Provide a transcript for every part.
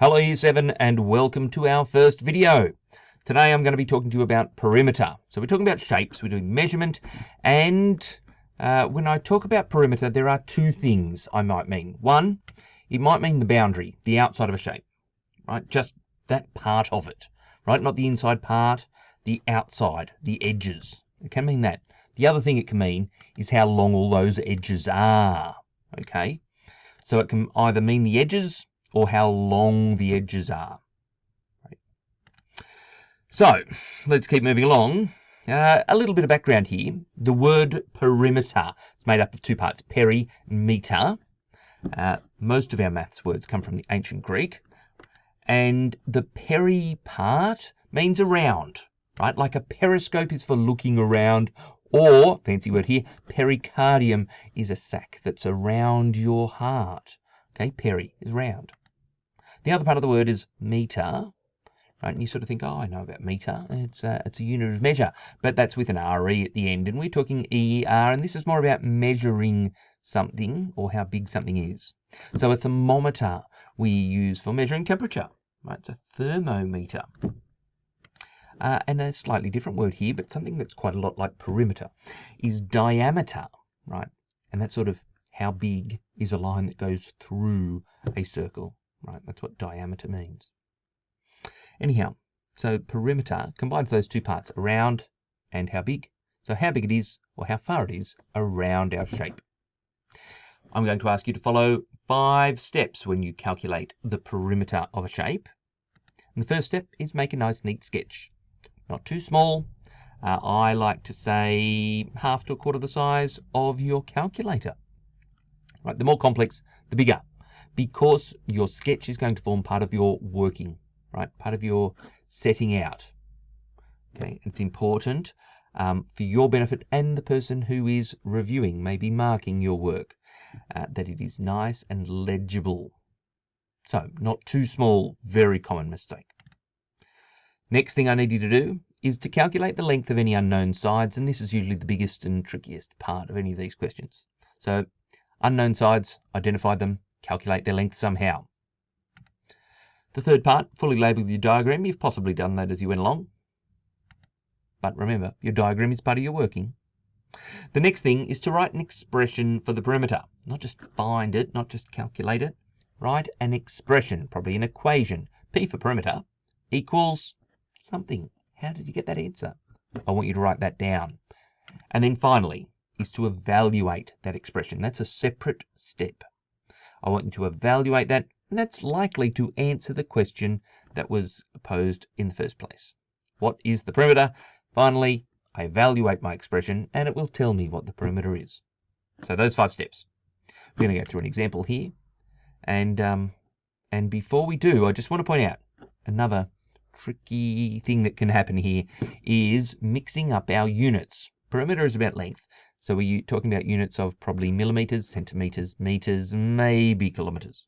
Hello Year 7 and welcome to our first video. Today I'm going to be talking to you about perimeter. So we're talking about shapes, we're doing measurement, and when I talk about perimeter there are two things I might mean. One, it might mean the boundary, the outside of a shape, right? Just that part of it, right? Not the inside part, the outside, the edges. It can mean that. The other thing it can mean is how long all those edges are, okay? So it can either mean the edges or how long the edges are. Right. So let's keep moving along. A little bit of background here. The word perimeter is made up of two parts, peri and meter. Most of our maths words come from the ancient Greek. And the peri part means around, right? Like a periscope is for looking around, or, fancy word here, pericardium is a sac that's around your heart. Okay, peri is round. The other part of the word is meter, right? And you sort of think, oh, I know about meter. It's a unit of measure, but that's with an RE at the end, and we're talking ER, and this is more about measuring something or how big something is. So a thermometer we use for measuring temperature, right? It's a thermometer. And a slightly different word here, but something that's quite a lot like perimeter, is diameter, right? And that's sort of how big is a line that goes through a circle, right? That's what diameter means. Anyhow, so perimeter combines those two parts, around and how big. So how big it is, or how far it is, around our shape. I'm going to ask you to follow 5 steps when you calculate the perimeter of a shape. And the first step is make a nice neat sketch. Not too small. I like to say half to a quarter the size of your calculator. Right, the more complex, the bigger, because your sketch is going to form part of your working, right? Part of your setting out. Okay, it's important for your benefit and the person who is reviewing, maybe marking your work, that it is nice and legible. So, not too small, very common mistake. Next thing I need you to do is to calculate the length of any unknown sides, and this is usually the biggest and trickiest part of any of these questions. So, unknown sides, identify them, calculate their length somehow. The third part, fully label your diagram. You've possibly done that as you went along. But remember, your diagram is part of your working. The next thing is to write an expression for the perimeter. Not just find it, not just calculate it. Write an expression, probably an equation. P for perimeter equals something. How did you get that answer? I want you to write that down. And then finally is to evaluate that expression. That's a separate step. I want you to evaluate that, and that's likely to answer the question that was posed in the first place. What is the perimeter? Finally, I evaluate my expression, and it will tell me what the perimeter is. So those 5 steps. We're going to go through an example here. And before we do, I just want to point out another tricky thing that can happen here is mixing up our units. Perimeter is about length, so we're talking about units of probably millimeters, centimeters, meters, maybe kilometers.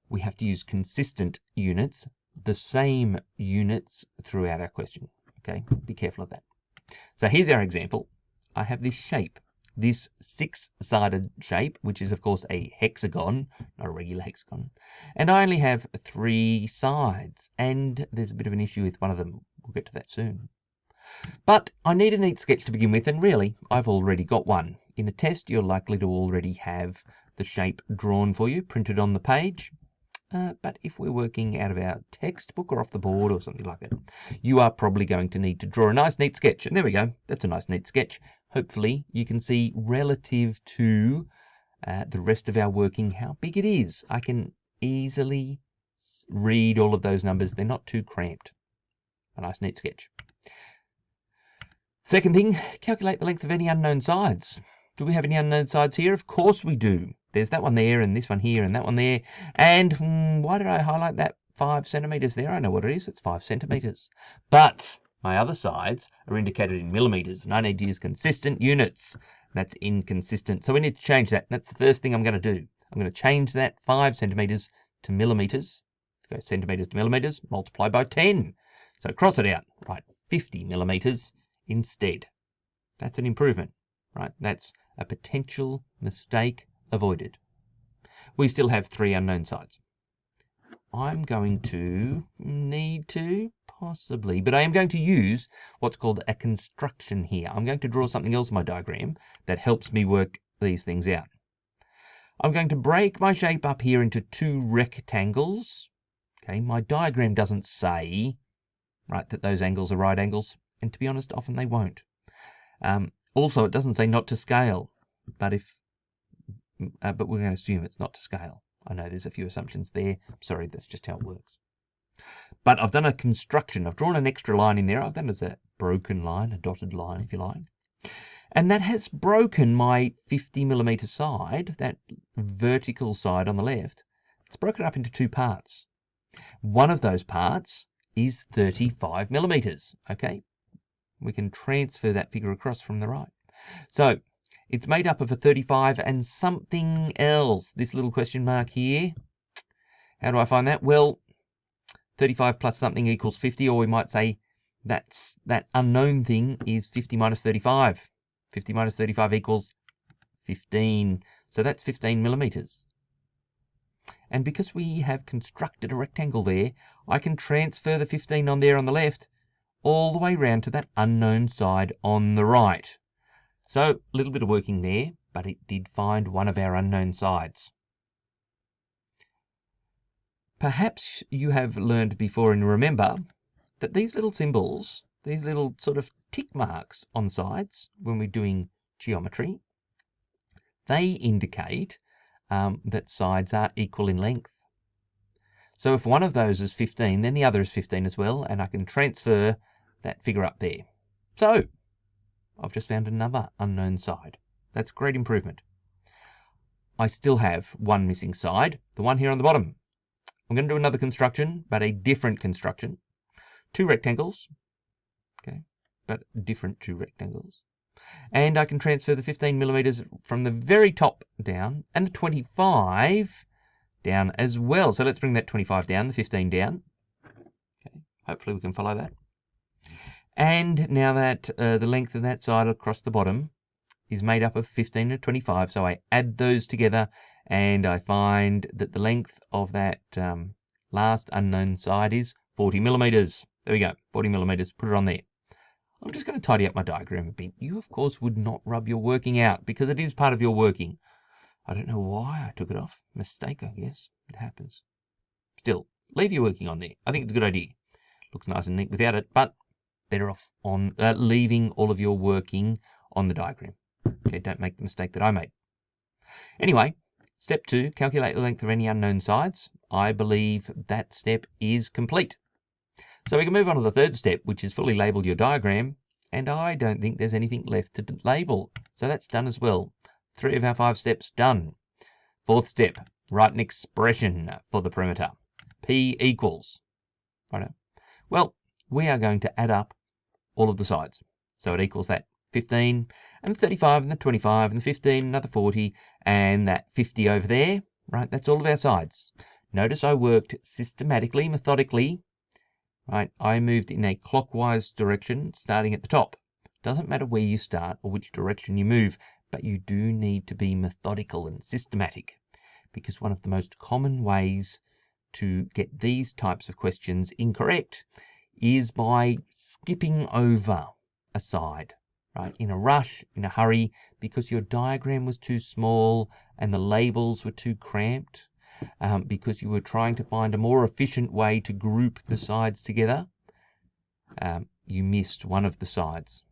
We have to use consistent units, the same units throughout our question. Okay, be careful of that. So here's our example. I have this shape, this 6-sided shape, which is of course a hexagon, not a regular hexagon, and I only have 3 sides, and there's a bit of an issue with one of them. We'll get to that soon. But I need a neat sketch to begin with, and really, I've already got one. In a test, you're likely to already have the shape drawn for you, printed on the page. But if we're working out of our textbook or off the board or something like that, you are probably going to need to draw a nice neat sketch. And there we go. That's a nice neat sketch. Hopefully you can see relative to the rest of our working how big it is. I can easily read all of those numbers. They're not too cramped. A nice neat sketch. Second thing, calculate the length of any unknown sides. Do we have any unknown sides here? Of course we do. There's that one there, and this one here, and that one there. And why did I highlight that 5 centimeters there? I know what it is. It's 5 centimeters. But my other sides are indicated in millimeters, and I need to use consistent units. That's inconsistent. So we need to change that. That's the first thing I'm going to do. I'm going to change that 5 centimeters to millimeters. Go centimeters to millimeters, multiply by 10. So cross it out. Right, 50 millimeters instead. That's an improvement, right? That's a potential mistake avoided. We still have 3 unknown sides. I'm going to need to, possibly, but I am going to use what's called a construction here. I'm going to draw something else in my diagram that helps me work these things out. I'm going to break my shape up here into two rectangles. Okay, my diagram doesn't say, right, that those angles are right angles, and to be honest, often they won't. Also, it doesn't say not to scale, but but we're going to assume it's not to scale. I know there's a few assumptions there. Sorry, that's just how it works. But I've done a construction. I've drawn an extra line in there. I've done it as a broken line, a dotted line, if you like. And that has broken my 50mm side, that vertical side on the left. It's broken up into two parts. One of those parts is 35mm. Okay, we can transfer that figure across from the right. So it's made up of a 35 and something else. This little question mark here. How do I find that? Well, 35 plus something equals 50, or we might say that unknown thing is 50 minus 35. 50 minus 35 equals 15. So that's 15mm. And because we have constructed a rectangle there, I can transfer the 15 on there on the left all the way round to that unknown side on the right. So a little bit of working there, but it did find one of our unknown sides. Perhaps you have learned before and remember that these little symbols, these little sort of tick marks on sides when we're doing geometry, they indicate that sides are equal in length. So if one of those is 15, then the other is 15 as well, and I can transfer that figure up there. So I've just found another unknown side. That's great improvement. I still have one missing side, the one here on the bottom. I'm going to do another construction, but a different construction. Two rectangles, okay, but different two rectangles. And I can transfer the 15mm from the very top down and the 25 down as well. So let's bring that 25 down, the 15 down. Okay, hopefully we can follow that. And now that the length of that side across the bottom is made up of 15 and 25, so I add those together and I find that the length of that last unknown side is 40mm. There we go, 40mm, put it on there. I'm just going to tidy up my diagram a bit. You, of course, would not rub your working out because it is part of your working. I don't know why I took it off. Mistake, I guess. It happens. Still, leave your working on there. I think it's a good idea. Looks nice and neat without it, but better off on leaving all of your working on the diagram. Okay, don't make the mistake that I made. Anyway, step 2, calculate the length of any unknown sides. I believe that step is complete. So we can move on to the third step, which is fully label your diagram, and I don't think there's anything left to label. So that's done as well. 3 of our 5 steps done. Fourth step, write an expression for the perimeter. P equals. Righto. Well, we are going to add up all of the sides. So it equals that 15 and the 35 and the 25 and the 15, another 40 and that 50 over there. Right, that's all of our sides. Notice I worked systematically, methodically. Right, I moved in a clockwise direction starting at the top. Doesn't matter where you start or which direction you move, but you do need to be methodical and systematic, because one of the most common ways to get these types of questions incorrect is by skipping over a side, right? In a rush, in a hurry, because your diagram was too small and the labels were too cramped, because you were trying to find a more efficient way to group the sides together, you missed one of the sides.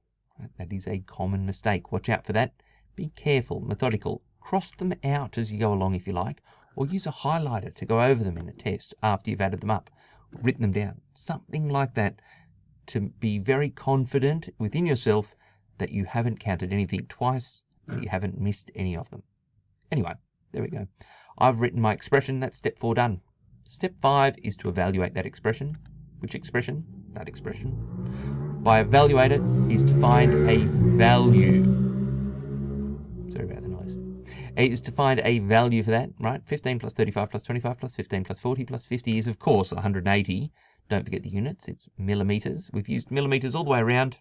That is a common mistake. Watch out for that. Be careful, methodical. Cross them out as you go along if you like, or use a highlighter to go over them in a test after you've added them up, written them down. Something like that to be very confident within yourself that you haven't counted anything twice, that you haven't missed any of them. Anyway, there we go. I've written my expression. That's step 4 done. Step 5 is to evaluate that expression. Which expression? That expression. By evaluate it is to find a value. Sorry about the noise. It is to find a value for that, right? 15 plus 35 plus 25 plus 15 plus 40 plus 50 is, of course, 180. Don't forget the units. It's millimeters. We've used millimeters all the way around.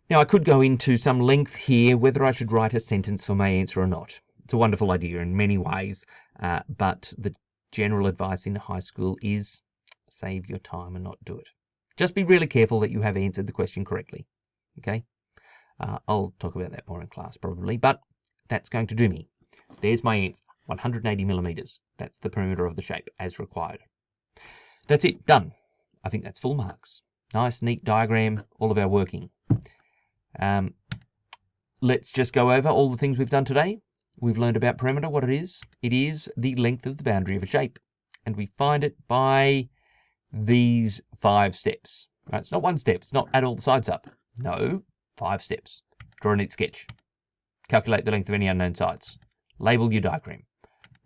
Now, I could go into some length here whether I should write a sentence for my answer or not. It's a wonderful idea in many ways, but the general advice in high school is save your time and not do it. Just be really careful that you have answered the question correctly. Okay? I'll talk about that more in class probably, but that's going to do me. There's my answer, 180 millimeters. That's the perimeter of the shape as required. That's it, done. I think that's full marks. Nice, neat diagram, all of our working. Let's just go over all the things we've done today. We've learned about perimeter, what it is. It is the length of the boundary of a shape. And we find it by these 5 steps. Right? It's not 1 step. It's not add all the sides up. No, 5 steps. Draw a neat sketch. Calculate the length of any unknown sides. Label your diagram.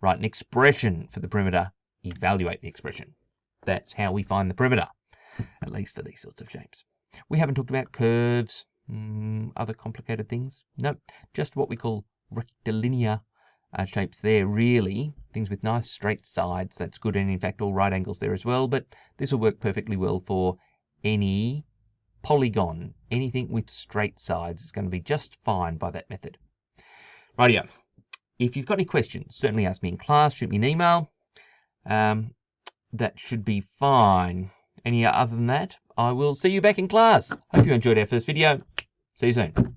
Write an expression for the perimeter. Evaluate the expression. That's how we find the perimeter, at least for these sorts of shapes. We haven't talked about curves, other complicated things. No, just what we call rectilinear shapes there, really. Things with nice straight sides, that's good, and in fact all right angles there as well, but this will work perfectly well for any polygon. Anything with straight sides is going to be just fine by that method. Rightio. If you've got any questions, certainly ask me in class, shoot me an email. That should be fine. Any other than that, I will see you back in class. Hope you enjoyed our first video. See you soon.